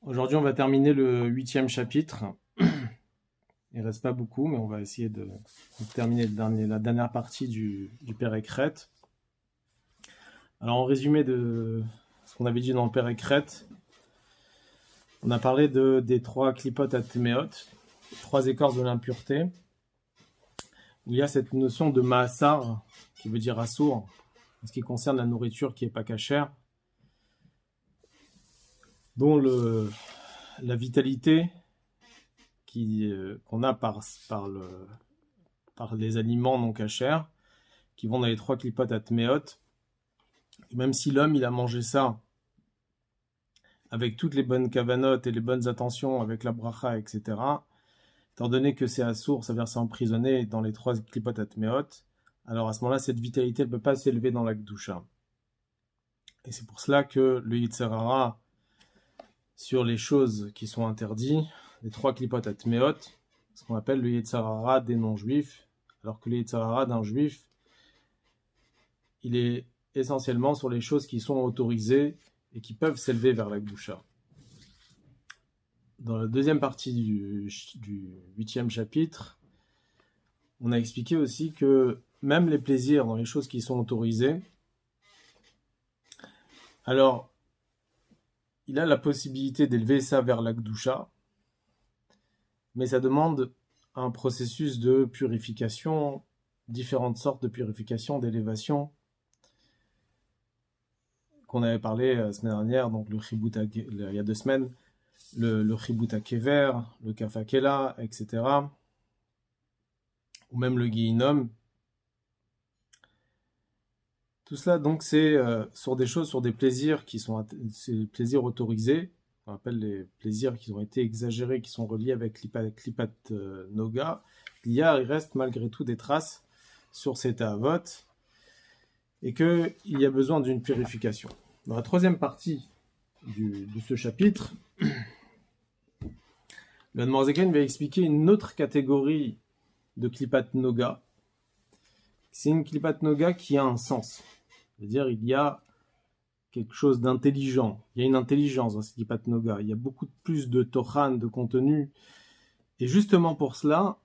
Aujourd'hui, on va terminer le 8e chapitre. Il reste pas beaucoup, mais on va essayer de terminer la dernière partie du Père Ekret. Alors, en résumé de ce qu'on avait dit dans le Père Ekret, on a parlé des trois klipot atmeot, trois écorces de l'impureté, où il y a cette notion de ma'asar, qui veut dire assour, en ce qui concerne la nourriture qui n'est pas cachère, dont la vitalité qu'on a par les aliments non cachers, qui vont dans les trois klipot atmeot. Même si l'homme il a mangé ça avec toutes les bonnes kavanotes et les bonnes attentions, avec la bracha, etc., étant donné que c'est assour, ça veut dire c'est emprisonné dans les trois klipot atmeot, alors à ce moment-là, cette vitalité ne peut pas s'élever dans la Kedusha. Et c'est pour cela que le Yetzer Hara, sur les choses qui sont interdites, les trois klipot atmeot, ce qu'on appelle le Yetzer Hara des non-juifs, alors que le Yetzer Hara d'un juif, il est essentiellement sur les choses qui sont autorisées et qui peuvent s'élever vers la Kedusha. Dans la deuxième partie du 8e chapitre, on a expliqué aussi que même les plaisirs dans les choses qui sont autorisées, alors il a la possibilité d'élever ça vers la Kedusha, mais ça demande un processus de purification, différentes sortes de purification, d'élévation, qu'on avait parlé la semaine dernière, donc le chibut, il y a 2 semaines, le chibut kever, le kafakela, etc. Ou même le guinom. Tout cela, donc, c'est sur des choses, sur des plaisirs qui sont ces plaisirs autorisés, on appelle les plaisirs qui ont été exagérés, qui sont reliés avec klipat noga. Il reste malgré tout des traces sur ces ta'avot, et qu'il y a besoin d'une purification. Dans la troisième partie de ce chapitre, le Admorazaken va expliquer une autre catégorie de klipat noga. C'est une klipat noga qui a un sens. C'est-à-dire, il y a quelque chose d'intelligent. Il y a une intelligence dans cette klipat noga. Il y a beaucoup plus de tochan, de contenu. Et justement pour cela,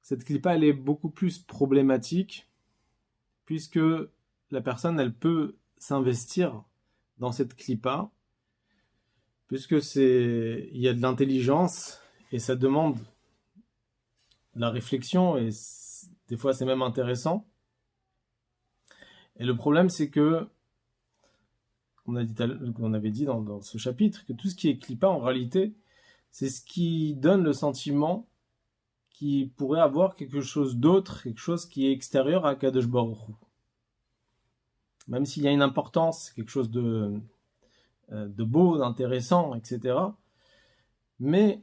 cette klipa, elle est beaucoup plus problématique, puisque la personne, elle peut s'investir dans cette klipa, puisque il y a de l'intelligence, et ça demande de la réflexion, et des fois c'est même intéressant. Et le problème, c'est que, on avait dit dans ce chapitre, que tout ce qui est klipa, en réalité, c'est ce qui donne le sentiment qu'il pourrait avoir quelque chose d'autre, quelque chose qui est extérieur à Kadosh Baruch Hu. Même s'il y a une importance, quelque chose de beau, d'intéressant, etc. Mais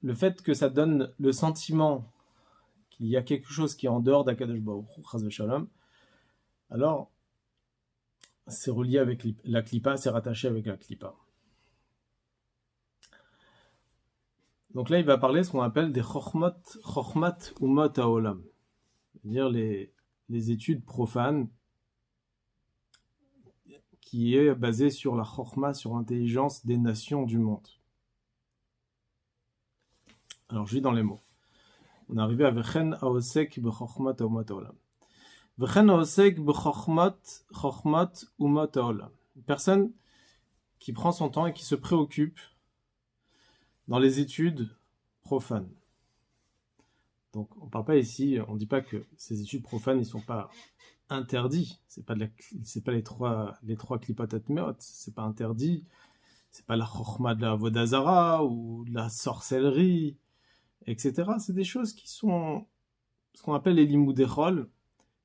le fait que ça donne le sentiment qu'il y a quelque chose qui est en dehors d'Akadosh Baruch Hu, Chas v'Shalom, alors c'est relié avec la klipa, c'est rattaché avec la klipa. Donc là, il va parler de ce qu'on appelle des chokhmat umot haolam, c'est-à-dire les études profanes, qui est basée sur la chokhma, sur l'intelligence des nations du monde. Alors, je lis dans les mots. On est arrivé à Vechen haosek b'chokhmat umot haolam. Vechen haosek b'chokhmat umot haolam. Une personne qui prend son temps et qui se préoccupe dans les études profanes. Donc, on ne parle pas ici, on ne dit pas que ces études profanes, ils ne sont pas interdits. C'est pas les trois klipot atmeot, c'est pas interdit. C'est pas la chokhma de la vodazara ou de la sorcellerie, etc. C'est des choses qui sont ce qu'on appelle les limudechol,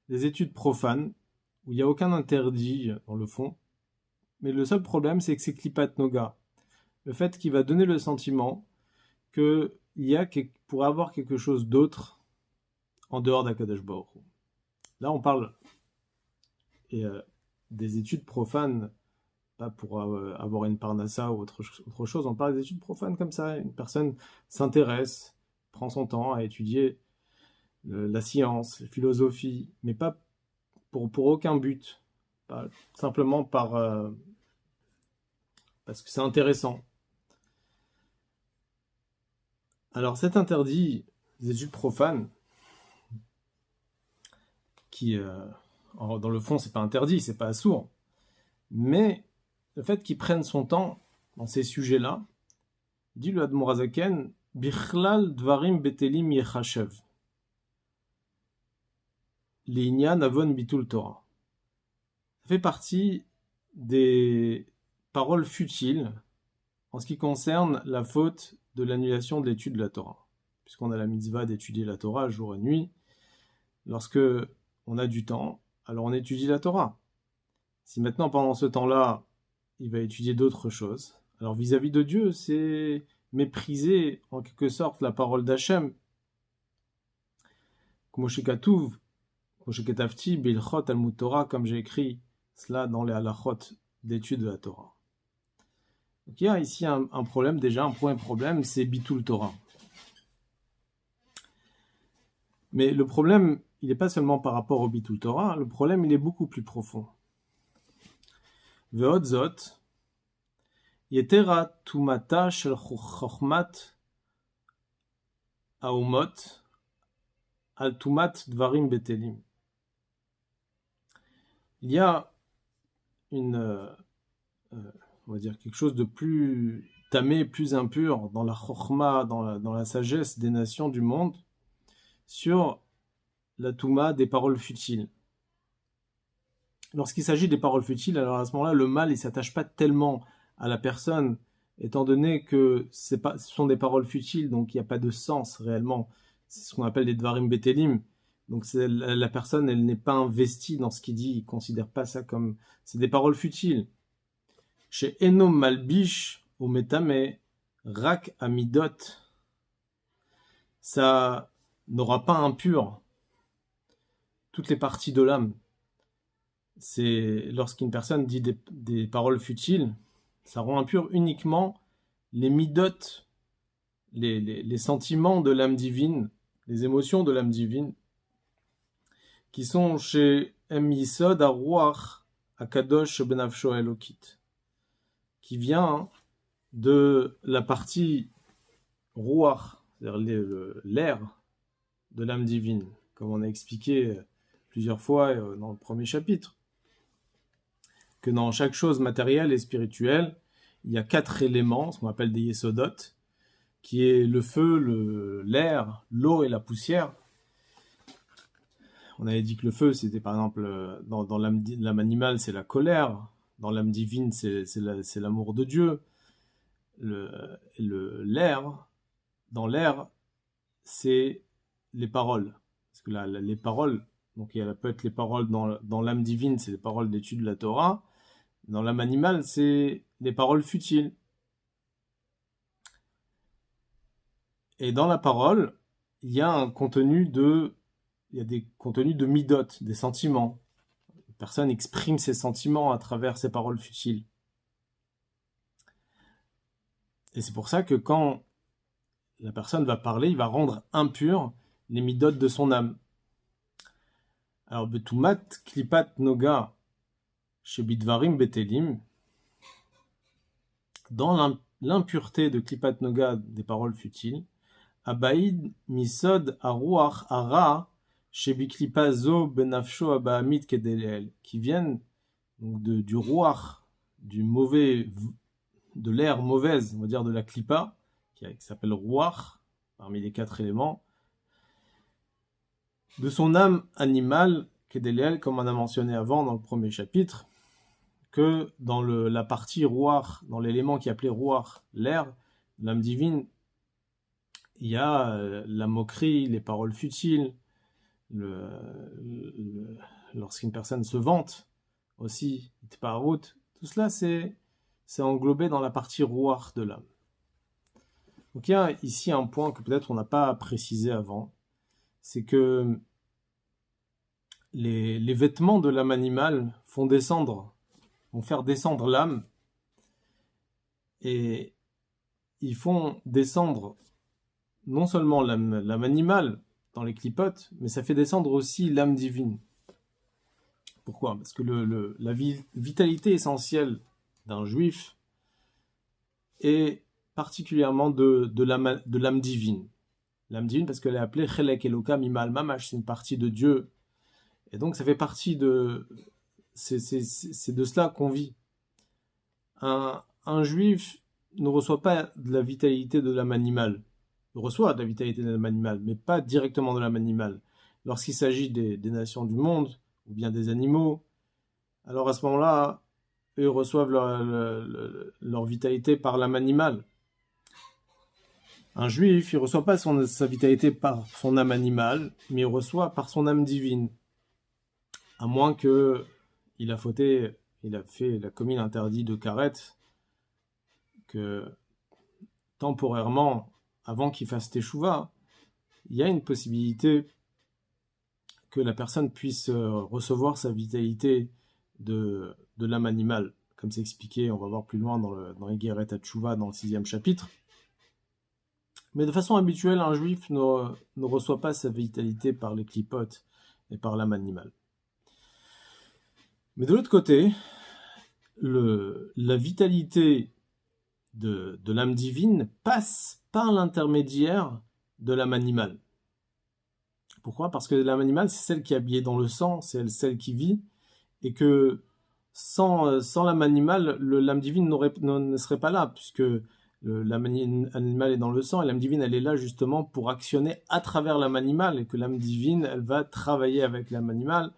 les études profanes, où il n'y a aucun interdit dans le fond. Mais le seul problème, c'est que c'est klipat noga. Le fait qu'il va donner le sentiment qu'il y a pour avoir quelque chose d'autre en dehors d'Akadosh Baruch Hu. Là, on parle des études profanes, pas pour avoir une parnassa ou autre chose, on parle des études profanes comme ça. Une personne s'intéresse, prend son temps à étudier la science, la philosophie, mais pas pour aucun but, pas simplement par parce que c'est intéressant. Alors cet interdit des études profanes, qui dans le fond c'est pas interdit, c'est pas assourd, mais le fait qu'il prenne son temps dans ces sujets-là, dit le Admor HaZaken, Bichlal dvarim betelim yechashev, L'inyan avon bitul Torah. Ça fait partie des paroles futiles en ce qui concerne la faute de l'annulation de l'étude de la Torah. Puisqu'on a la mitzvah d'étudier la Torah jour et nuit, lorsque on a du temps, alors on étudie la Torah. Si maintenant, pendant ce temps-là, il va étudier d'autres choses, alors vis-à-vis de Dieu, c'est mépriser en quelque sorte la parole d'Hachem. Comme j'ai écrit cela dans les halachot d'étude de la Torah. Donc il y a ici un problème, déjà un premier problème, c'est bitul Torah. Mais le problème, il n'est pas seulement par rapport au bitul Torah, le problème il est beaucoup plus profond. Ve'od zot, yetera tumata shel chochmat haumot al tumat dvarim betelim. Il y a on va dire quelque chose de plus tamé, plus impur dans la chokhma, dans la sagesse des nations du monde, sur la touma des paroles futiles. Lorsqu'il s'agit des paroles futiles, alors à ce moment-là, le mal, il ne s'attache pas tellement à la personne, étant donné que ce sont des paroles futiles, donc il n'y a pas de sens réellement. C'est ce qu'on appelle des dvarim betelim. Donc la personne, elle n'est pas investie dans ce qu'il dit, il ne considère pas ça comme... C'est des paroles futiles. Chez Enom Malbish ou Metame, Rak Amidot, ça n'aura pas impur toutes les parties de l'âme. C'est lorsqu'une personne dit des paroles futiles, ça rend impur uniquement les midot, les sentiments de l'âme divine, les émotions de l'âme divine, qui sont chez Em Yisod Aruach Akadosh Benafsho Elokit, qui vient de la partie Ruach, c'est-à-dire l'air de l'âme divine, comme on a expliqué plusieurs fois dans le premier chapitre, que dans chaque chose matérielle et spirituelle, il y a 4 éléments, ce qu'on appelle des yesodot, qui est le feu, l'air, l'eau et la poussière. On avait dit que le feu, c'était par exemple, dans l'âme animale, c'est la colère, dans l'âme divine, c'est l'amour de Dieu. L'air, dans l'air, c'est les paroles. Parce que les paroles, donc il peut être les paroles dans l'âme divine, c'est les paroles d'étude de la Torah. Dans l'âme animale, c'est les paroles futiles. Et dans la parole, il y a des contenus de midot, des sentiments. La personne exprime ses sentiments à travers ses paroles futiles. Et c'est pour ça que quand la personne va parler, il va rendre impur les midot de son âme. Alors, betumat klipat noga chez bidvarim betelim, dans l'impureté de klipat noga des paroles futiles, abaïd misod aruach ara chez biklipa zo benafsho abahamid kedelel, qui viennent donc du ruach, du mauvais, de l'air mauvaise, on va dire de la klipa, qui s'appelle ruach, parmi les 4 éléments, de son âme animale, Kedelel, comme on a mentionné avant dans le premier chapitre, que dans la partie ruach, dans l'élément qui est appelé ruach, l'air, l'âme divine, il y a la moquerie, les paroles futiles, lorsqu'une personne se vante aussi, tout cela c'est englobé dans la partie ruach de l'âme. Donc il y a ici un point que peut-être on n'a pas précisé avant, c'est que les vêtements de l'âme animale vont faire descendre l'âme, et ils font descendre non seulement l'âme animale dans les clipotes, mais ça fait descendre aussi l'âme divine. Pourquoi ? Parce que la vitalité essentielle d'un juif, et particulièrement de l'âme divine. L'âme divine parce qu'elle est appelée Chelek Eloka Mimal Mamash, c'est une partie de Dieu. Et donc ça fait partie de... C'est de cela qu'on vit. Un juif ne reçoit pas de la vitalité de l'âme animale. Il reçoit de la vitalité de l'âme animale, mais pas directement de l'âme animale. Lorsqu'il s'agit des nations du monde, ou bien des animaux, alors à ce moment-là, eux reçoivent leur vitalité par l'âme animale. Un juif, il ne reçoit pas sa vitalité par son âme animale, mais il reçoit par son âme divine. À moins qu'il a fauté, il a commis l'interdit de karet, que temporairement, avant qu'il fasse teshuva, il y a une possibilité que la personne puisse recevoir sa vitalité de l'âme animale, comme c'est expliqué, on va voir plus loin dans les Guéret Teshuva, dans le 6e chapitre. Mais de façon habituelle, un juif ne reçoit pas sa vitalité par les clipotes et par l'âme animale. Mais de l'autre côté, la vitalité de l'âme divine passe par l'intermédiaire de l'âme animale. Pourquoi ? Parce que l'âme animale, c'est celle qui est habillée dans le sang, c'est celle qui vit, et que sans l'âme animale, l'âme divine ne serait pas là, puisque l'âme animale est dans le sang, et l'âme divine, elle est là justement pour actionner à travers l'âme animale, et que l'âme divine, elle va travailler avec l'âme animale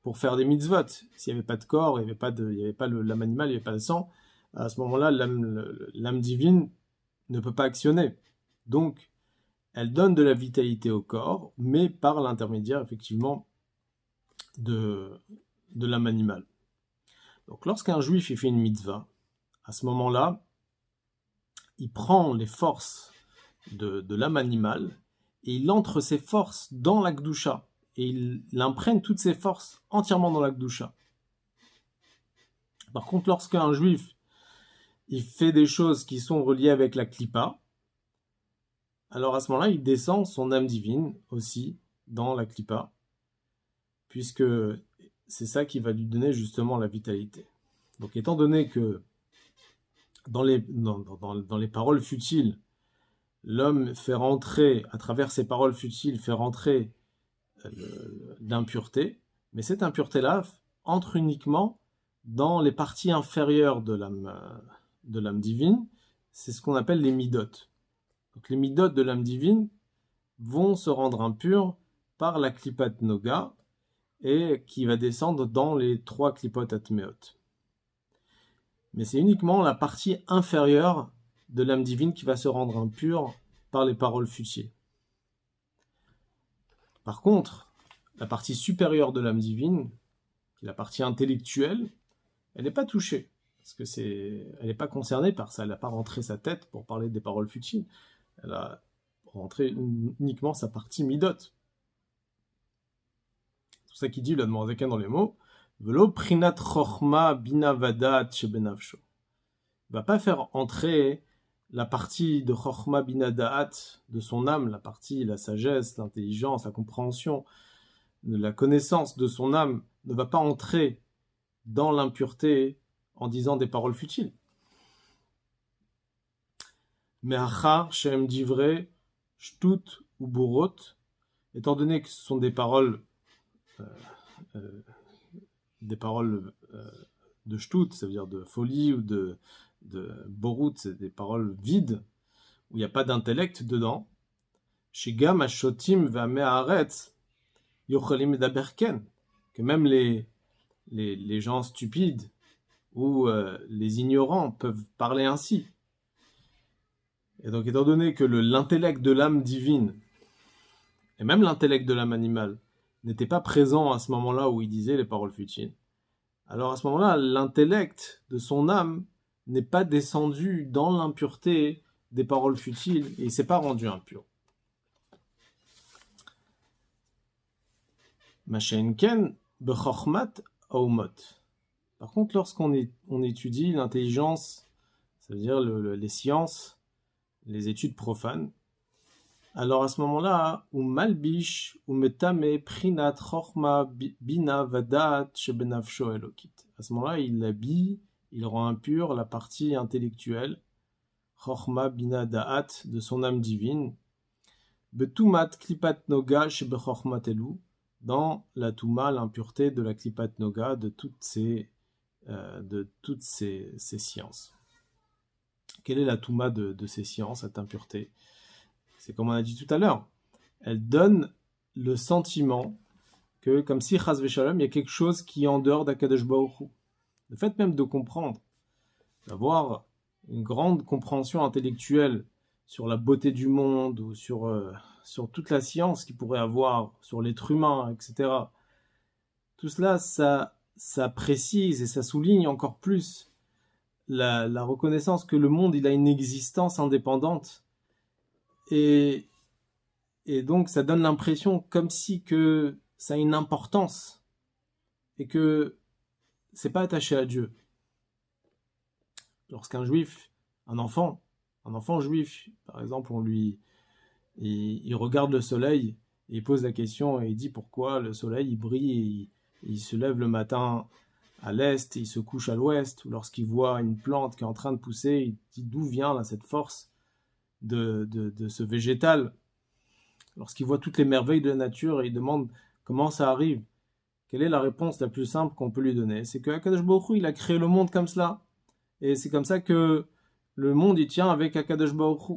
pour faire des mitzvot. S'il n'y avait pas de corps, il n'y avait pas l'âme animale, il n'y avait pas de sang, à ce moment-là, l'âme divine ne peut pas actionner. Donc, elle donne de la vitalité au corps, mais par l'intermédiaire, effectivement, de l'âme animale. Donc, lorsqu'un juif il fait une mitzvah, à ce moment-là, il prend les forces de l'âme animale et il entre ses forces dans la Kedusha. Et il imprègne toutes ses forces entièrement dans la Kedusha. Par contre, lorsqu'un juif il fait des choses qui sont reliées avec la Klippa, alors à ce moment-là, il descend son âme divine aussi dans la Klippa, puisque c'est ça qui va lui donner justement la vitalité. Donc étant donné que dans les paroles futiles, l'homme fait rentrer, à travers ces paroles futiles, fait rentrer l'impureté, mais cette impureté-là entre uniquement dans les parties inférieures de l'âme divine, c'est ce qu'on appelle les midot. Donc les midot de l'âme divine vont se rendre impurs par la klipat noga et qui va descendre dans les 3 klipot atmeot. Mais c'est uniquement la partie inférieure de l'âme divine qui va se rendre impure par les paroles futiles. Par contre, la partie supérieure de l'âme divine, qui est la partie intellectuelle, elle n'est pas touchée. Parce que elle n'est pas concernée par ça, elle n'a pas rentré sa tête pour parler des paroles futiles. Elle a rentré uniquement sa partie midot. C'est pour ça qu'il dit, le Admorazaken dans les mots, Velo prinat chochma bina vadat shebenavsho. Il ne va pas faire entrer la partie de chochma bina da'at de son âme, la sagesse, l'intelligence, la compréhension, la connaissance de son âme, ne va pas entrer dans l'impureté en disant des paroles futiles. Mais achar shem divrei shtut ou burot, étant donné que ce sont des paroles de shtut, ça veut dire de folie, ou de borut, c'est des paroles vides où il n'y a pas d'intellect dedans. Shigam ashotim va'me'aretz yochalim daberken, que même les gens stupides ou les ignorants peuvent parler ainsi. Et donc, étant donné que l'intellect de l'âme divine, et même l'intellect de l'âme animale, n'était pas présent à ce moment-là où il disait les paroles futiles, alors à ce moment-là, l'intellect de son âme n'est pas descendu dans l'impureté des paroles futiles et il ne s'est pas rendu impur. Mashenken bechochmat aumot. Par contre, lorsqu'on étudie l'intelligence, ça veut dire les sciences, les études profanes, alors à ce moment-là, ou malbish, ou metame prinat chochma bina vadat shebenavsho elokit. À ce moment-là, il habille, il rend impur la partie intellectuelle, Chorma Bina Da'at, de son âme divine, Betumat Klipat Noga Shebechormat Elu, dans la Touma, l'impureté de la Klipat Noga, de toutes ces sciences. Quelle est la Touma de ces sciences, cette impureté? C'est comme on a dit tout à l'heure, elle donne le sentiment que, comme si, Chas Veshalom, il y a quelque chose qui est en dehors d'Akadosh Baruch Hu. Le fait même de comprendre, d'avoir une grande compréhension intellectuelle sur la beauté du monde ou sur toute la science qu'il pourrait avoir, sur l'être humain, etc. Tout cela, ça précise et ça souligne encore plus la reconnaissance que le monde, il a une existence indépendante. Et donc, ça donne l'impression comme si que ça a une importance et que c'est pas attaché à Dieu. Lorsqu'un juif, un enfant juif, par exemple, il regarde le soleil et il pose la question et il dit pourquoi le soleil il brille et il se lève le matin à l'est et il se couche à l'ouest, ou lorsqu'il voit une plante qui est en train de pousser, il dit d'où vient là, cette force de ce végétal. Lorsqu'il voit toutes les merveilles de la nature et il demande comment ça arrive, quelle est la réponse la plus simple qu'on peut lui donner? C'est que Akadosh Baruch Hu, il a créé le monde comme cela. Et c'est comme ça que le monde, il tient avec Akadosh Baruch Hu.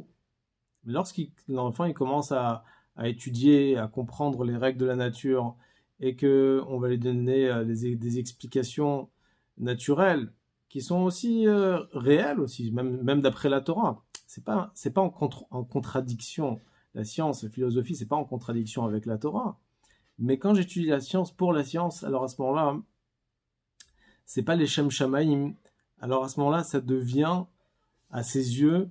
L'enfant, il commence à étudier, à comprendre les règles de la nature, et qu'on va lui donner des explications naturelles, qui sont aussi réelles, aussi, même d'après la Torah. C'est pas en contradiction. La science, la philosophie, c'est pas en contradiction avec la Torah. Mais quand j'étudie la science pour la science, alors à ce moment-là, c'est pas les Shem Shamaim. Alors à ce moment-là, ça devient, à ses yeux,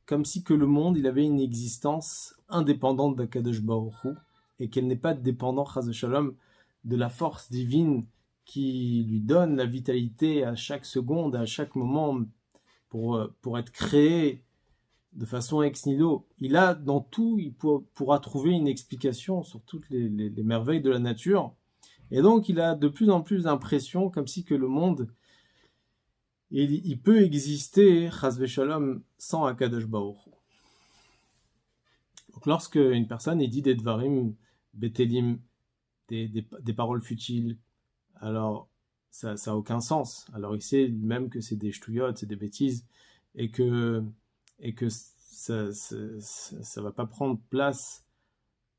comme si que le monde, il avait une existence indépendante d'Akadosh Baruch Hu, et qu'elle n'est pas dépendante, Chas Shalom, de la force divine qui lui donne la vitalité à chaque seconde, à chaque moment, pour être créé de façon ex nihilo. Il a, dans tout, il pourra trouver une explication sur toutes les merveilles de la nature, et donc il a de plus en plus l'impression, comme si que le monde, il peut exister, Chas Veshalom, sans Akadosh Baruch Hu. Donc lorsque une personne dit des dvarim betelim, des paroles futiles, alors ça n'a aucun sens. Alors il sait même que c'est des shtuyot, c'est des bêtises, et que ça va pas prendre place,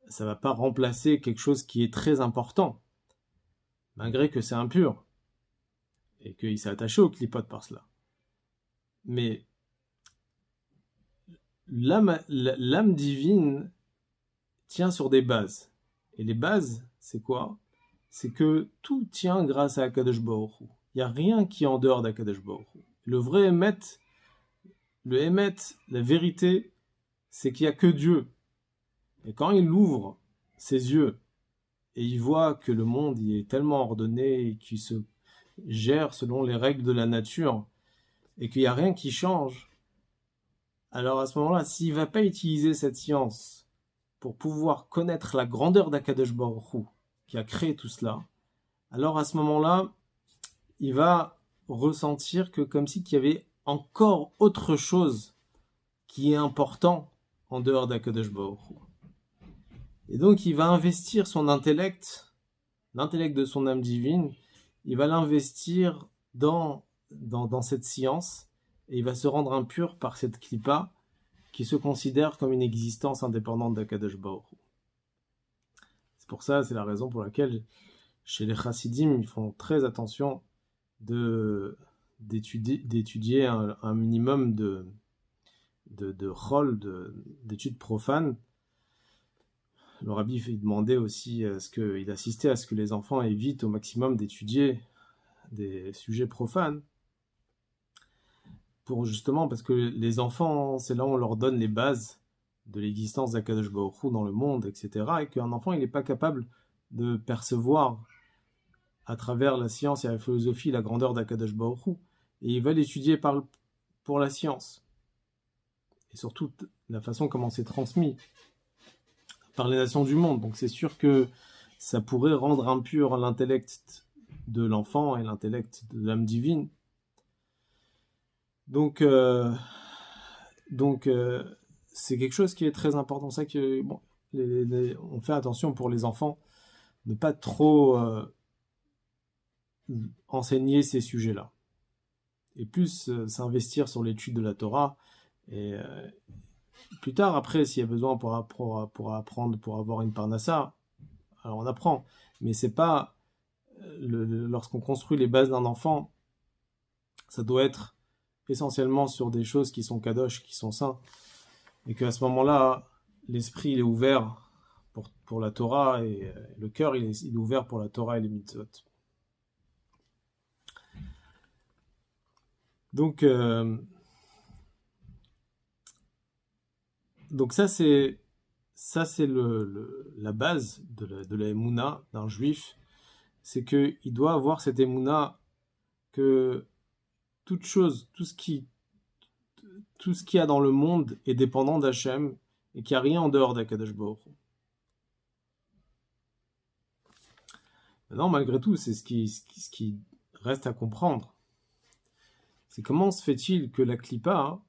ça va pas remplacer quelque chose qui est très important, malgré que c'est impur, et qu'il s'est attaché au clipot par cela. Mais l'âme divine tient sur des bases. Et les bases, c'est quoi? C'est que tout tient grâce à Akadosh Baruch Hu. Il n'y a rien qui est en dehors d'Akadosh Baruch Hu. Le vrai Emet, la vérité, c'est qu'il n'y a que Dieu. Et quand il ouvre ses yeux et il voit que le monde il est tellement ordonné et qu'il se gère selon les règles de la nature et qu'il n'y a rien qui change, alors à ce moment-là, s'il ne va pas utiliser cette science pour pouvoir connaître la grandeur d'Akadosh Baruch Hu qui a créé tout cela, alors à ce moment-là, il va ressentir que comme si qu'il y avait encore autre chose qui est important en dehors d'Akadosh Baruch Hu. Et donc il va investir son intellect, l'intellect de son âme divine, il va l'investir dans cette science, et il va se rendre impur par cette klippa qui se considère comme une existence indépendante d'Akadosh Baruch Hu. C'est pour ça, c'est la raison pour laquelle chez les chassidim, ils font très attention d'étudier un minimum de chol, d'études profanes. Le rabbi il demandait aussi il assistait à ce que les enfants évitent au maximum d'étudier des sujets profanes, parce que les enfants, c'est là où on leur donne les bases de l'existence d'Akadosh Baruch Hu dans le monde, etc. Et qu'un enfant, il n'est pas capable de percevoir à travers la science et la philosophie la grandeur d'Akadosh Baruch Hu. Et il va l'étudier pour la science. Et surtout, la façon comment c'est transmis par les nations du monde. Donc c'est sûr que ça pourrait rendre impur l'intellect de l'enfant et l'intellect de l'âme divine. Donc, c'est quelque chose qui est très important. C'est ça que bon, on fait attention pour les enfants, ne pas trop enseigner ces sujets-là. Et plus s'investir sur l'étude de la Torah. Et plus tard, après, s'il y a besoin pour apprendre, pour avoir une parnassa, alors on apprend. Mais c'est pas lorsqu'on construit les bases d'un enfant, ça doit être essentiellement sur des choses qui sont kadosh, qui sont saints, et qu'à ce moment-là, l'esprit il est ouvert pour la Torah, et le cœur il est ouvert pour la Torah et les mitzvot. Donc ça c'est la base de la émouna d'un juif, c'est qu'il doit avoir cette émouna que toute chose, tout ce qu'il y a dans le monde est dépendant d'Hachem et qu'il n'y a rien en dehors d'Akadosh Baruch Hu. Maintenant, malgré tout, c'est ce qui reste à comprendre. C'est comment se fait-il que la Klippa,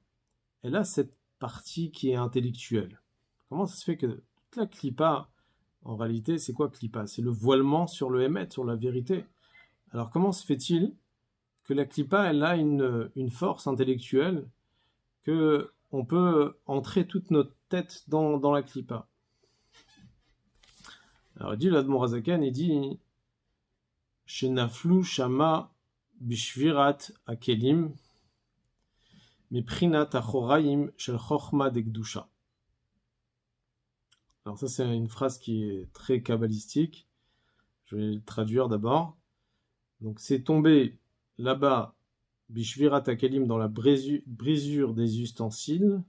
elle a cette partie qui est intellectuelle. Comment ça se fait que toute la Klippa, en réalité, c'est quoi Klippa? C'est le voilement sur le Hémet, sur la vérité. Alors comment se fait-il que la Klippa, elle a une force intellectuelle, que on peut entrer toute notre tête dans la Klippa? Alors il dit l'Admor Hazaken, il dit Shenaflu Shama Bishvirat Akelim Meprinat Achoraim Shel Chochma Dekdusha. Alors ça c'est une phrase qui est très kabbalistique. Je vais le traduire d'abord. Donc c'est tombé là-bas Bishvirat Akelim, dans la brisure des ustensiles,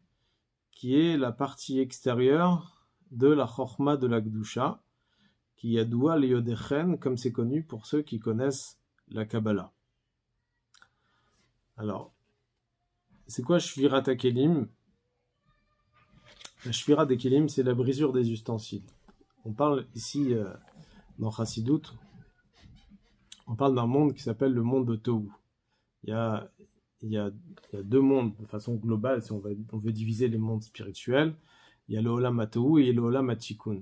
qui est la partie extérieure de la Chochma de la Gdusha, qui yadoua leyodechen, comme c'est connu pour ceux qui connaissent la Kabbalah. Alors, c'est quoi Shvirat Akelim? La Shvirat Akelim, c'est la brisure des ustensiles. On parle ici, dans Chassidut, on parle d'un monde qui s'appelle le monde de Tohu. Il y a deux mondes de façon globale, si on veut diviser les mondes spirituels. Il y a le Olam HaTohu et le Olam HaTikun.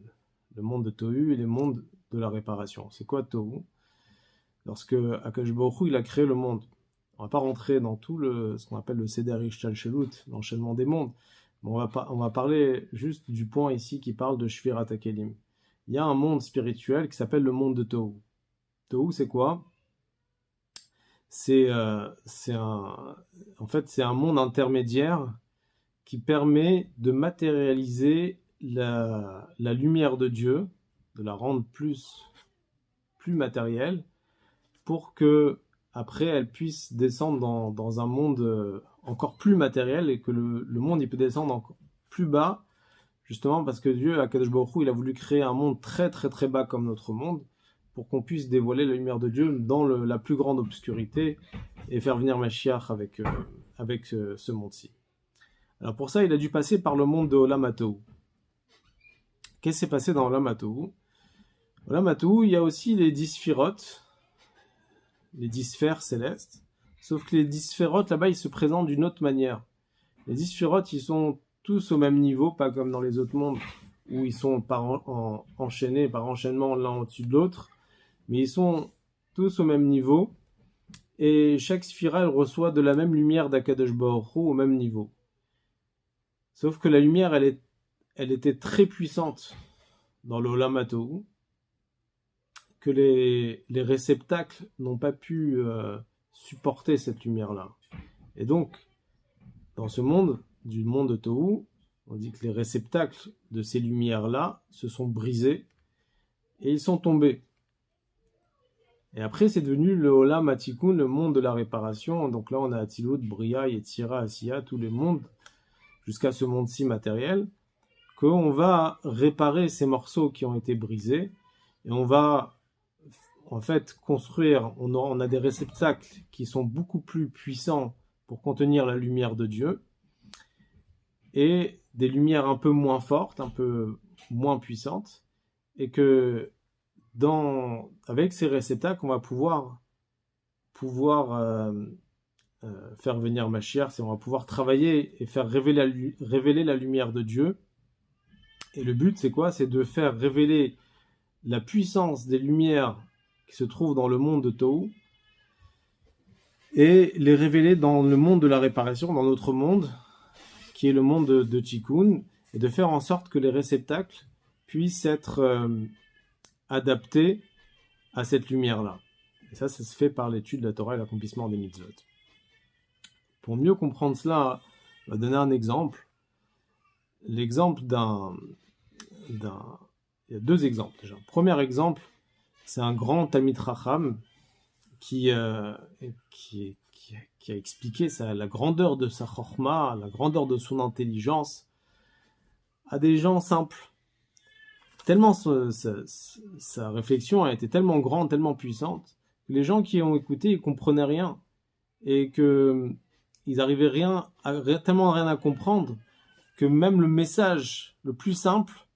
Le monde de Tohu et le monde de la réparation. C'est quoi Tohu? Lorsque Akadosh Baruch Hu, il a créé le monde. On ne va pas rentrer dans tout ce qu'on appelle le Seder Ishtalshelut, l'enchaînement des mondes. Mais on va parler juste du point ici qui parle de Shvirat Akelim. Il y a un monde spirituel qui s'appelle le monde de Tohu. Tohu, c'est quoi? C'est un monde intermédiaire qui permet de matérialiser la lumière de Dieu, de la rendre plus matérielle, pour que après elle puisse descendre dans un monde encore plus matériel, et que le monde il peut descendre encore plus bas, justement parce que Dieu, Akadosh Baruch Hu, il a voulu créer un monde très très très bas comme notre monde, pour qu'on puisse dévoiler la lumière de Dieu dans la plus grande obscurité et faire venir Mashiach avec ce monde-ci. Alors pour ça, il a dû passer par le monde de Olam HaTohu. Qu'est-ce qui s'est passé dans Olam HaTohu? Olam HaTohu, il y a aussi les 10 sphirotes, les 10 sphères célestes, sauf que les 10 sphirotes, là-bas, ils se présentent d'une autre manière. Les 10 sphirotes, ils sont tous au même niveau, pas comme dans les autres mondes, où ils sont enchaînés par enchaînement l'un au-dessus de l'autre, mais ils sont tous au même niveau, et chaque sphira, elle reçoit de la même lumière d'Akadosh Baruch Hu au même niveau. Sauf que la lumière, elle était très puissante dans le Olam HaTohu, que les réceptacles n'ont pas pu supporter cette lumière-là. Et donc, dans ce monde, du monde de Tohu, on dit que les réceptacles de ces lumières-là se sont brisés et ils sont tombés. Et après, c'est devenu le Olam HaTikun, le monde de la réparation. Donc là, on a Atzilut, Bria, Yetzira, Asiya, tous les mondes, jusqu'à ce monde-ci matériel, qu'on va réparer ces morceaux qui ont été brisés, et on va en fait construire, on a des réceptacles qui sont beaucoup plus puissants pour contenir la lumière de Dieu, et des lumières un peu moins fortes, un peu moins puissantes, et que avec ces réceptacles, on va pouvoir faire venir Mashiach, c'est on va pouvoir travailler et faire révéler la lumière de Dieu. Et le but, c'est quoi? C'est de faire révéler la puissance des lumières qui se trouvent dans le monde de Tohu et les révéler dans le monde de la réparation, dans notre monde, qui est le monde de Tikkun, et de faire en sorte que les réceptacles puissent être adaptés à cette lumière-là. Et ça se fait par l'étude de la Torah et l'accomplissement des mitzvot. Pour mieux comprendre cela, on va donner un exemple. L'exemple il y a deux exemples déjà. Premier exemple, c'est un grand Talmid Chacham qui a expliqué la grandeur de sa chorma, la grandeur de son intelligence à des gens simples. Tellement sa réflexion a été tellement grande, tellement puissante, que les gens qui ont écouté, ils comprenaient rien. Et qu'ils n'arrivaient tellement rien à comprendre, que même le message le plus simple,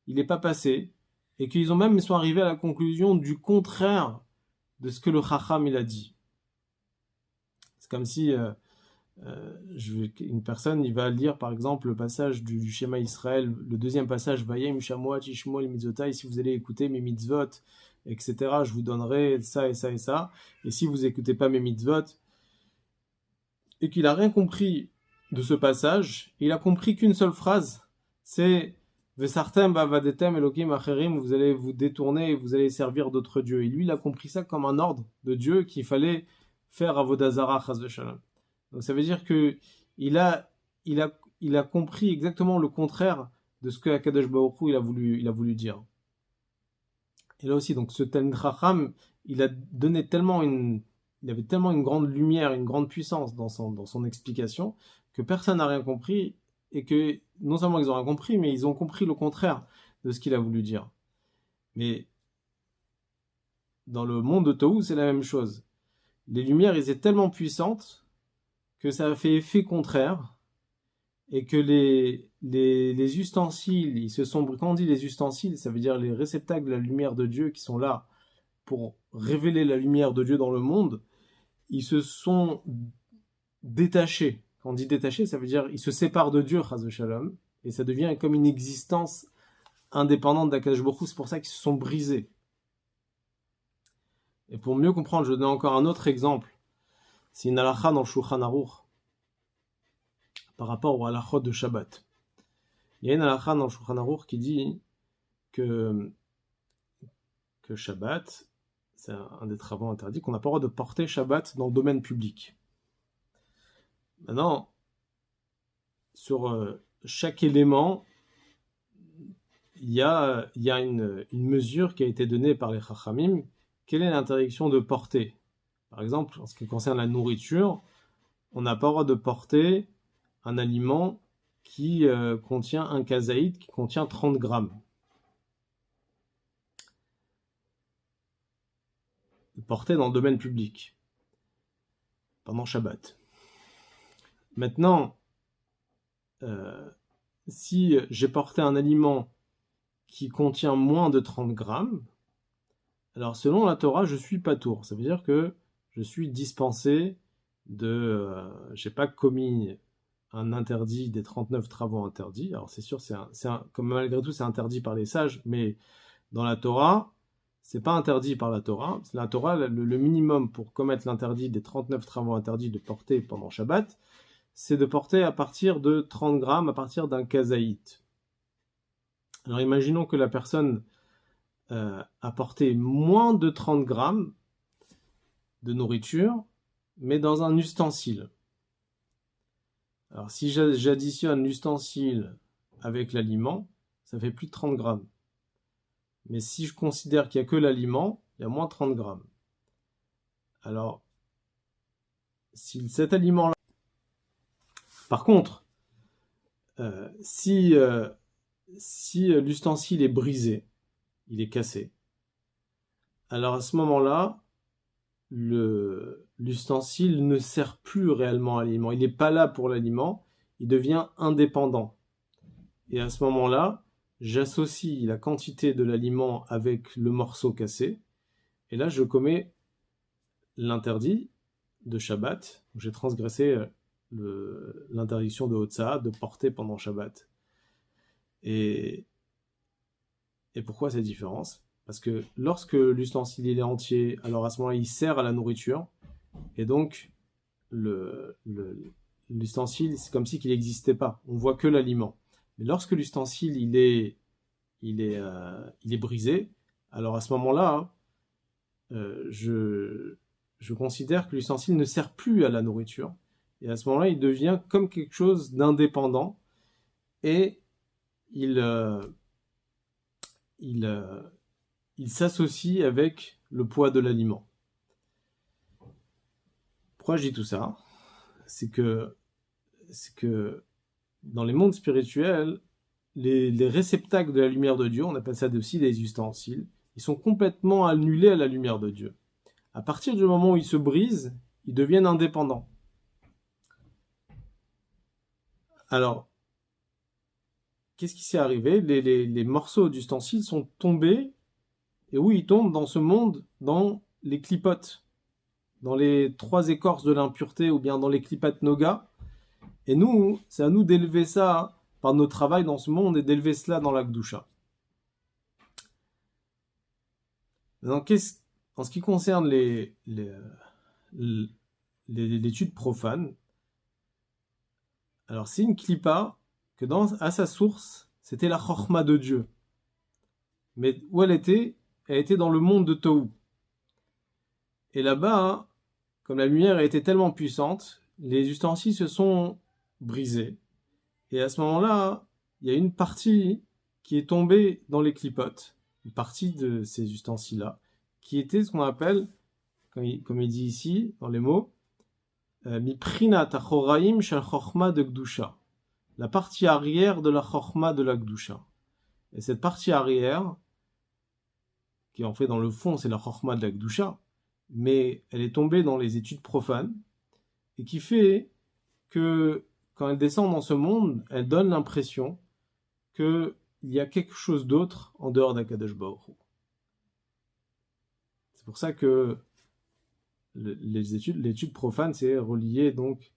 il n'est pas passé, et qu'ils sont arrivés à la conclusion du contraire de ce que le Chacham il a dit. C'est comme si une personne, il va lire par exemple le passage du Shema Israël, le deuxième passage, Vayem Shamoat Ishmol Mitzvotai, si vous allez écouter mes mitzvot, etc., je vous donnerai ça et ça et ça, et si vous n'écoutez pas mes mitzvot, et qu'il n'a rien compris de ce passage, il a compris qu'une seule phrase, c'est Vesartem bavadetem elokim acherim, vous allez vous détourner et vous allez servir d'autres dieux. Et lui, il a compris ça comme un ordre de Dieu qu'il fallait faire avodah zara chas v'shalom. Donc ça veut dire que il a compris exactement le contraire de ce que Akadosh Baruch Hu il a voulu dire. Et là aussi, donc ce Talmid Chacham, il avait tellement une grande lumière, une grande puissance dans son explication, que personne n'a rien compris, et que non seulement ils ont rien compris, mais ils ont compris le contraire de ce qu'il a voulu dire. Mais dans le monde de Tohu, c'est la même chose. Les lumières, elles étaient tellement puissantes que ça a fait effet contraire, et que les ustensiles, quand on dit les ustensiles, ça veut dire les réceptacles de la lumière de Dieu qui sont là pour révéler la lumière de Dieu dans le monde, ils se sont détachés. Quand on dit détachés, ça veut dire ils se séparent de Dieu, chas v'shalom, et ça devient comme une existence indépendante d'Akadosh Baruch Hu. C'est pour ça qu'ils se sont brisés. Et pour mieux comprendre, je donne encore un autre exemple. C'est une halakha dans le Shulchan Aruch par rapport au halachot de Shabbat. Il y a une halakha dans le Shulchan Aruch qui dit que Shabbat, c'est un des travaux interdits, qu'on n'a pas le droit de porter Shabbat dans le domaine public. Maintenant, sur chaque élément, il y a une mesure qui a été donnée par les Chachamim. Quelle est l'interdiction de porter? Par exemple, en ce qui concerne la nourriture, on n'a pas le droit de porter un aliment qui contient un kazaït, qui contient 30 grammes. Porté dans le domaine public pendant Shabbat. Maintenant, si j'ai porté un aliment qui contient moins de 30 grammes, alors selon la Torah, je suis patour. Ça veut dire que je suis dispensé j'ai pas commis un interdit des 39 travaux interdits. Alors c'est sûr, comme malgré tout, c'est interdit par les sages, mais dans la Torah, c'est pas interdit par la Torah. La Torah, le minimum pour commettre l'interdit des 39 travaux interdits de porter pendant Shabbat, c'est de porter à partir de 30 grammes, à partir d'un kazaït. Alors imaginons que la personne a porté moins de 30 grammes de nourriture, mais dans un ustensile. Alors si j'additionne l'ustensile avec l'aliment, ça fait plus de 30 grammes. Mais si je considère qu'il n'y a que l'aliment, il y a moins 30 grammes. Alors, si cet aliment-là... Par contre, si l'ustensile est brisé, il est cassé, alors à ce moment-là, l'ustensile ne sert plus réellement à l'aliment. Il n'est pas là pour l'aliment, il devient indépendant. Et à ce moment-là, j'associe la quantité de l'aliment avec le morceau cassé, et là je commets l'interdit de Shabbat, j'ai transgressé l'interdiction de Hotza, de porter pendant Shabbat. Et pourquoi cette différence? Parce que lorsque l'ustensile il est entier, alors à ce moment-là, il sert à la nourriture, et donc l'ustensile, c'est comme si qu'il n'existait pas. On voit que l'aliment. Mais lorsque l'ustensile il est brisé, alors à ce moment-là, je considère que l'ustensile ne sert plus à la nourriture. Et à ce moment-là, il devient comme quelque chose d'indépendant et il s'associe avec le poids de l'aliment. Pourquoi je dis tout ça? C'est que dans les mondes spirituels, les réceptacles de la lumière de Dieu, on appelle ça aussi des ustensiles, ils sont complètement annulés à la lumière de Dieu. À partir du moment où ils se brisent, ils deviennent indépendants. Alors, qu'est-ce qui s'est arrivé? Les morceaux d'ustensiles sont tombés, et où ils tombent dans ce monde, dans les clipotes, dans les 3 écorces de l'impureté, ou bien dans les clipat noga. Et nous, c'est à nous d'élever ça par notre travail dans ce monde et d'élever cela dans la Gdusha. Donc, en ce qui concerne l'étude profane, alors c'est une clipa que à sa source, c'était la chorma de Dieu. Mais où elle était dans le monde de Tohu. Et là-bas, comme la lumière a été tellement puissante, les ustensiles se sont brisés. Et à ce moment-là, il y a une partie qui est tombée dans les clipotes, une partie de ces ustensiles-là, qui était ce qu'on appelle, comme il dit ici, dans les mots, Miprinat achoraim shel chorma de Gdusha, la partie arrière de la chorma de la Gdusha. Et cette partie arrière, qui en fait dans le fond c'est la chorma de la Gdusha, mais elle est tombée dans les études profanes, et qui fait que quand elle descend dans ce monde, elle donne l'impression qu'il y a quelque chose d'autre en dehors d'Akadosh Baruch Hu. C'est pour ça que l'étude profane, c'est relié donc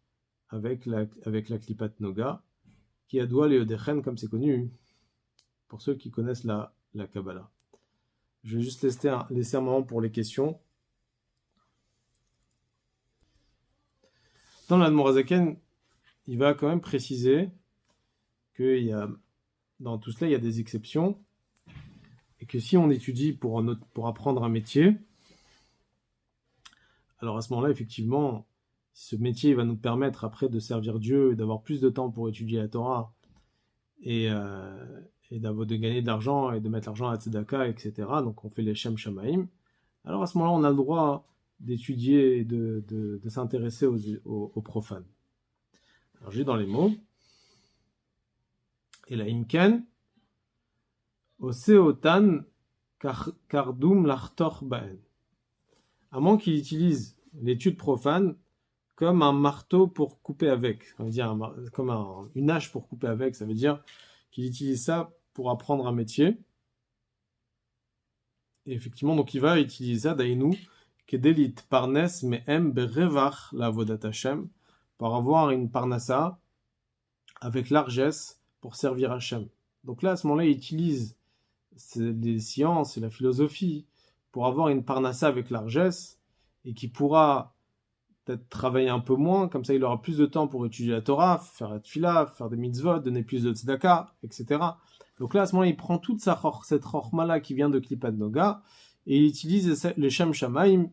avec la Klipat Noga, qui a doua les Odechen, comme c'est connu, pour ceux qui connaissent la Kabbalah. Je vais juste laisser un moment pour les questions. Dans l'Admorazaken, il va quand même préciser que dans tout cela, il y a des exceptions, et que si on étudie pour apprendre un métier, alors à ce moment-là, effectivement, si ce métier va nous permettre après de servir Dieu et d'avoir plus de temps pour étudier la Torah et de gagner de l'argent et de mettre l'argent à la tzedaka, etc., donc on fait les Shem Shamaim, alors à ce moment-là, on a le droit d'étudier et de s'intéresser aux profanes. Alors j'ai dans les mots, et la Imken, Oseotan Kardum Lartor Baen. À moins qu'il utilise l'étude profane comme un marteau pour couper avec. Ça veut dire comme une hache pour couper avec. Ça veut dire qu'il utilise ça pour apprendre un métier. Et effectivement, donc il va utiliser ça, Dainu, Kedelit Parnes Mehem Berevach la Avodat Hashem, pour avoir une parnassa avec largesse pour servir Hashem. Donc là, à ce moment-là, il utilise les sciences et la philosophie pour avoir une parnassa avec largesse et qui pourra peut-être travailler un peu moins, comme ça il aura plus de temps pour étudier la Torah, faire la tefila, faire des mitzvot, donner plus de tzedaka, etc. Donc là, à ce moment-là, il prend toute cette chorma-là qui vient de Klipat Noga et il utilise les Shem Shamaim,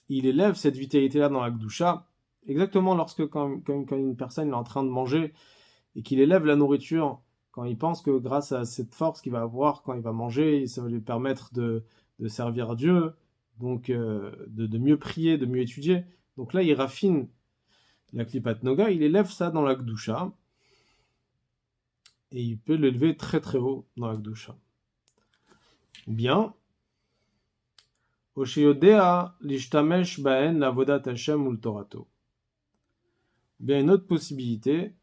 il élève cette vitalité-là dans la Gdusha, exactement quand une personne est en train de manger et qu'il élève la nourriture, quand il pense que grâce à cette force qu'il va avoir quand il va manger, ça va lui permettre de servir Dieu, donc de mieux prier, de mieux étudier. Donc là, il raffine la Klipat Noga, il élève ça dans la Gdusha, et il peut l'élever très très haut dans la Gdusha. Ou bien, Osheyodea lishtamesh baen lavodat Hashem ul Torato. Ou bien une autre possibilité,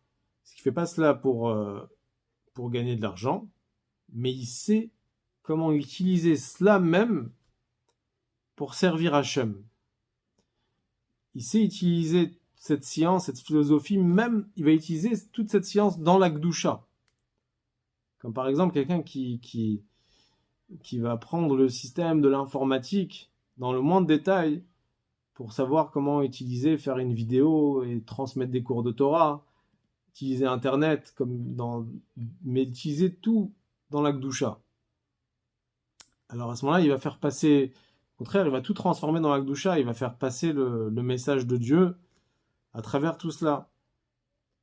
c'est qu'il ne fait pas cela pour gagner de l'argent, mais il sait comment utiliser cela même pour servir Hashem. il sait utiliser cette science, cette philosophie, même il va utiliser toute cette science dans la Gdusha. Comme par exemple quelqu'un qui va prendre le système de l'informatique dans le moindre détail pour savoir comment utiliser, faire une vidéo et transmettre des cours de Torah, utiliser Internet, mais utiliser tout dans la Gdusha. Alors à ce moment-là, il va faire passer, au contraire, il va tout transformer dans la Gdusha, il va faire passer le message de Dieu à travers tout cela.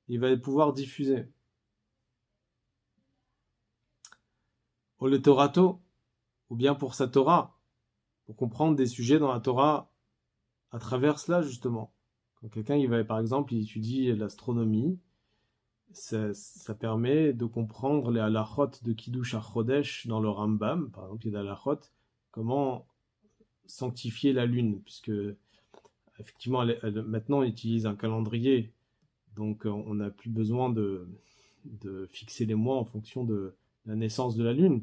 Il va pouvoir diffuser. Ou le Torato, ou bien pour sa Torah, pour comprendre des sujets dans la Torah à travers cela justement. Quand quelqu'un il va par exemple il étudie l'astronomie, ça permet de comprendre les halachot de Kiddush HaChodesh dans le Rambam, par exemple il y a des halachot, comment sanctifier la lune, puisque effectivement maintenant on utilise un calendrier, donc on n'a plus besoin de fixer les mois en fonction de la naissance de la lune.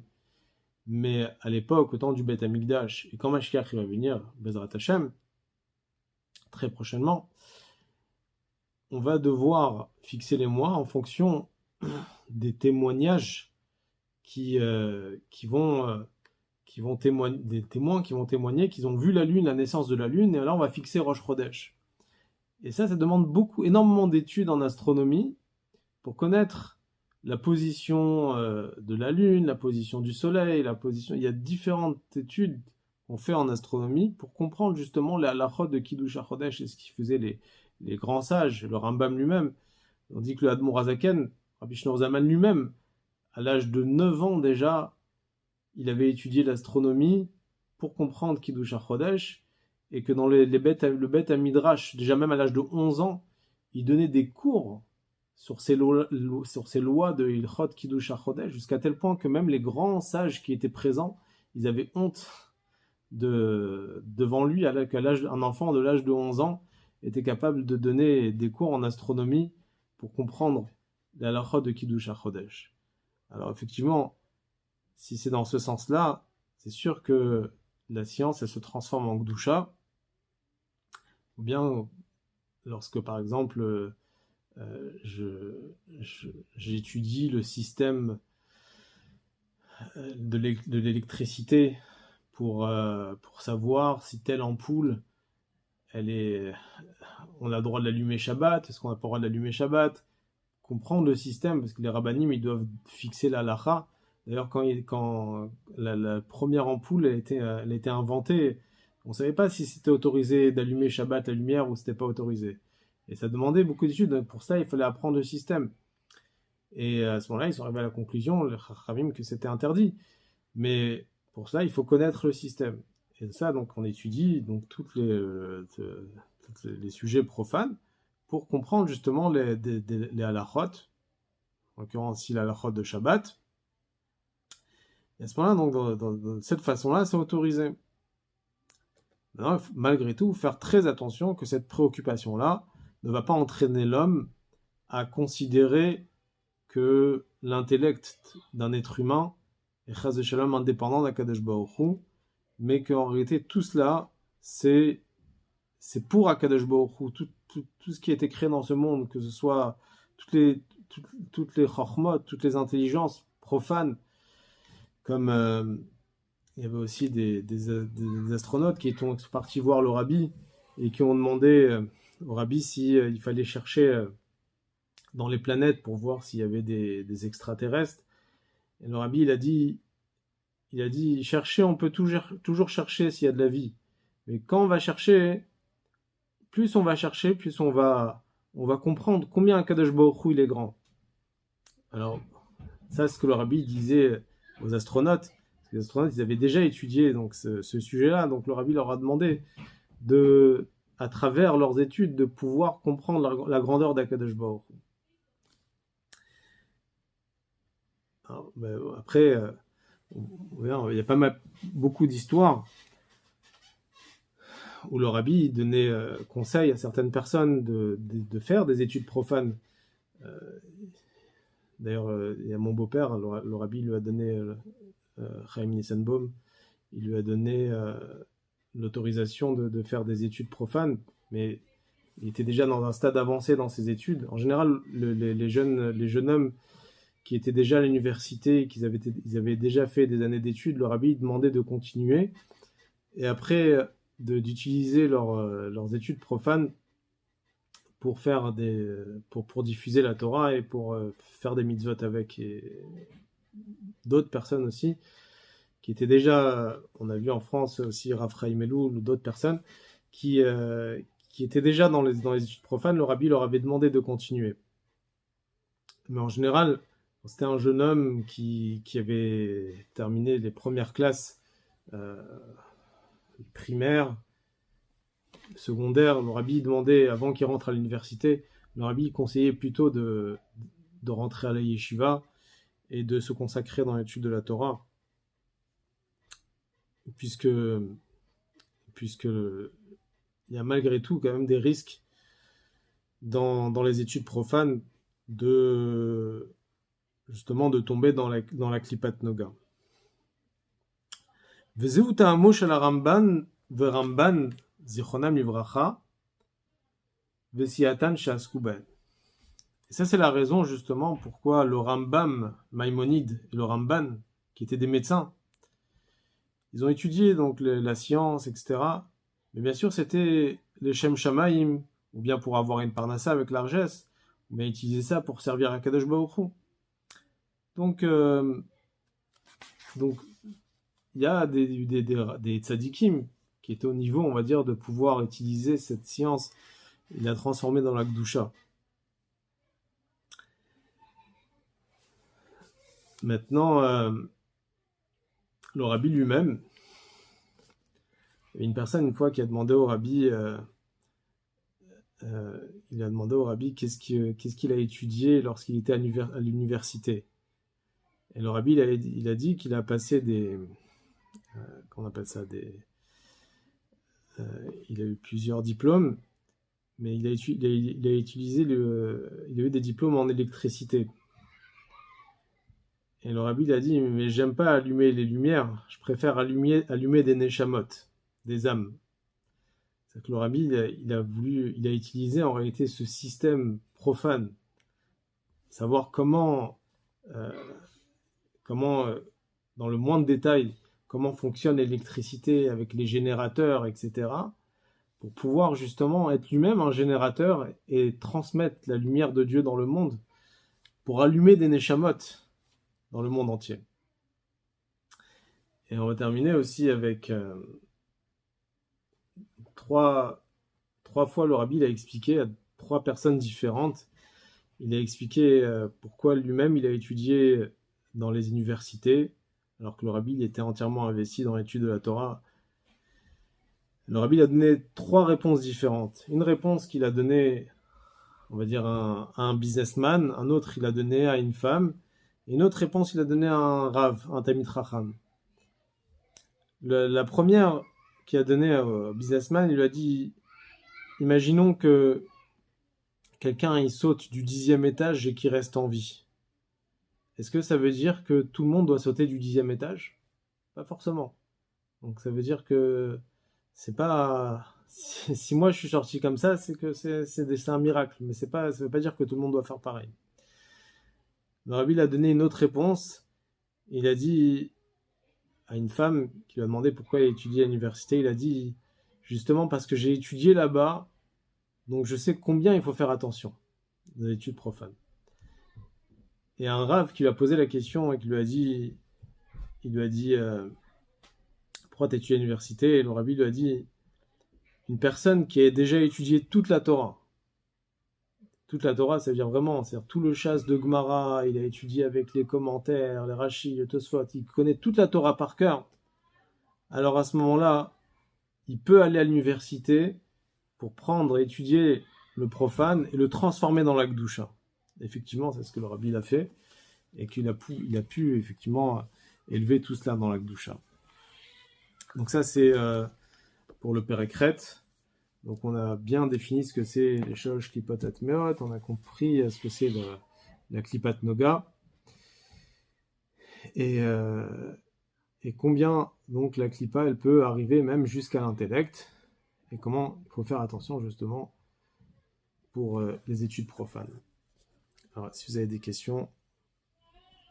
Mais à l'époque, au temps du Beth Amikdash, et quand Mashiach va venir, Bezrat Hashem, très prochainement, on va devoir fixer les mois en fonction des témoignages qui vont témoigner, des témoins qui vont témoigner qu'ils ont vu la lune, la naissance de la lune, et là on va fixer Rosh Chodesh. Et ça demande énormément d'études en astronomie pour connaître la position de la lune, la position du soleil, il y a différentes études qu'on fait en astronomie pour comprendre justement la halachot de Kiddush HaChodesh et ce qui faisait les grands sages, le Rambam lui-même. On dit que le Admor Hazaken, Rabbi Shneur Zalman lui-même, à l'âge de 9 ans déjà, il avait étudié l'astronomie pour comprendre Kiddush HaChodesh, et que dans le Beth HaMidrash, déjà même à l'âge de 11 ans, il donnait des cours sur ces lois de Ilchot Kiddush HaChodesh, jusqu'à tel point que même les grands sages qui étaient présents, ils avaient honte devant lui, un enfant de l'âge de 11 ans était capable de donner des cours en astronomie pour comprendre la halachot de Kiddush HaChodesh. Alors effectivement, si c'est dans ce sens-là, c'est sûr que la science, elle se transforme en Gdusha, ou bien lorsque par exemple j'étudie le système de l'électricité pour savoir si telle ampoule on a le droit de l'allumer Shabbat, est-ce qu'on n'a pas le droit de l'allumer Shabbat, comprendre le système, parce que les rabbanim ils doivent fixer la halakha. D'ailleurs quand la première ampoule elle était inventée, on ne savait pas si c'était autorisé d'allumer Shabbat la lumière ou c'était pas autorisé. Et ça demandait beaucoup d'études, donc pour ça il fallait apprendre le système. Et à ce moment-là, ils sont arrivés à la conclusion, les Chachamim, que c'était interdit. Mais pour ça, il faut connaître le système. Et ça, donc, on étudie donc tous les sujets profanes pour comprendre justement les halachot, en l'occurrence ici la halachot de Shabbat. Et à ce moment-là, donc, de cette façon-là, c'est autorisé. Maintenant, malgré tout, faire très attention que cette préoccupation-là ne va pas entraîner l'homme à considérer que l'intellect d'un être humain est chas de shalom indépendant d'Akadosh Baruch Hu, mais qu'en réalité tout cela c'est pour Akadosh Baruch Hu, tout ce qui a été créé dans ce monde, que ce soit toutes les chormot, toutes les intelligences profanes, comme il y avait aussi des astronautes qui sont partis voir le Rabbi et qui ont demandé au Rabbi s'il fallait chercher dans les planètes pour voir s'il y avait des extraterrestres. Et le Rabbi, il a dit, chercher, on peut toujours chercher s'il y a de la vie. Mais quand on va chercher, plus on va chercher, plus on va comprendre combien Akadosh Baruch Hu il est grand. Alors, ça, c'est ce que le Rabbi disait aux astronautes. Les astronautes, ils avaient déjà étudié donc, ce sujet-là. Donc, le Rabbi leur a demandé à travers leurs études, de pouvoir comprendre la grandeur d'Akadosh Baruch Hu. Alors, après, il y a pas mal, beaucoup d'histoires où le Rabbi donnait conseil à certaines personnes de faire des études profanes. D'ailleurs, il y a mon beau-père, le Rabbi lui a donné, Chaim Nissenbaum, il lui a donné l'autorisation de faire des études profanes, mais il était déjà dans un stade avancé dans ses études. En général, les jeunes hommes qui étaient déjà à l'université, ils avaient déjà fait des années d'études, le rabbi demandait de continuer, et après d'utiliser leurs études profanes pour faire pour diffuser la Torah et pour faire des mitzvot avec, et d'autres personnes aussi qui étaient déjà, on a vu en France aussi Raphaël Melou ou d'autres personnes qui étaient déjà dans les études profanes, le rabbi leur avait demandé de continuer. Mais en général, c'était un jeune homme qui avait terminé les premières classes primaires, secondaires. Le rabbi demandait, avant qu'il rentre à l'université, le rabbi conseillait plutôt de rentrer à la yeshiva et de se consacrer dans l'étude de la Torah, puisque il y a malgré tout quand même des risques dans les études profanes justement de tomber dans la klipat noga. Vezeu ta'amo shel Ramban veRamban zichronam livracha vesiatan she'asku ben. Et ça, c'est la raison justement pourquoi le Rambam, Maïmonide et le Ramban, qui étaient des médecins, ils ont étudié donc la science, etc. Mais bien sûr, c'était les Shem Shamaim, ou bien pour avoir une parnassa avec largesse, ou bien utiliser ça pour servir à Kadosh Baruch Hu. Donc, il y a des tzadikim qui étaient au niveau, on va dire, de pouvoir utiliser cette science et la transformer dans la Kedusha. Maintenant, le rabbi lui-même, il y a une personne une fois qui a demandé au rabbi, qu'est-ce qu'il a étudié lorsqu'il était à l'université. Et le rabbi il a dit qu'il a passé qu'on appelle ça il a eu plusieurs diplômes, mais il a eu des diplômes en électricité. Et le rabbi il a dit, mais j'aime pas allumer les lumières, je préfère allumer des neshamot, des âmes. C'est que le rabbi il a utilisé en réalité ce système profane, savoir comment dans le moindre détail, comment fonctionne l'électricité avec les générateurs, etc., pour pouvoir justement être lui-même un générateur et transmettre la lumière de Dieu dans le monde, pour allumer des neshamot dans le monde entier. Et on va terminer aussi avec trois fois le rabbi a expliqué à 3 personnes différentes, il a expliqué pourquoi lui-même il a étudié dans les universités, alors que le rabbi il était entièrement investi dans l'étude de la Torah. Le rabbi a donné 3 réponses différentes. Une réponse qu'il a donnée, on va dire, à un businessman, un autre il a donné à une femme, et une autre réponse il a donnée à un rav, un tamid chacham. La première qu'il a donnée au businessman, il lui a dit, imaginons que quelqu'un il saute du 10e étage et qu'il reste en vie. Est-ce que ça veut dire que tout le monde doit sauter du 10e étage? Pas forcément. Donc ça veut dire que c'est pas... Si moi je suis sorti comme ça, c'est que c'est un miracle. Mais ça veut pas dire que tout le monde doit faire pareil. Le rabbi a donné une autre réponse. Il a dit à une femme qui lui a demandé pourquoi elle étudiait à l'université, il a dit justement parce que j'ai étudié là-bas, donc je sais combien il faut faire attention dans l'étude profane. Et un rav qui lui a posé la question et qui lui a dit, pourquoi tu étudies à l'université? Et le rabbi lui a dit, une personne qui a déjà étudié toute la Torah, ça veut dire vraiment, c'est-à-dire tout le chasse de Gemara, il a étudié avec les commentaires, les Rashi, les Tosfot, il connaît toute la Torah par cœur. Alors à ce moment-là, il peut aller à l'université pour prendre et étudier le profane et le transformer dans la Kedusha. Effectivement, c'est ce que le rabbi a fait et qu'il a pu effectivement élever tout cela dans la Kedusha. Donc ça c'est pour le Pérekret. Donc on a bien défini ce que c'est les Shalosh Klipot Atmeot, on a compris ce que c'est la Klipat Noga et combien donc la Klipa elle peut arriver même jusqu'à l'intellect et comment il faut faire attention justement pour les études profanes. Alors, si vous avez des questions,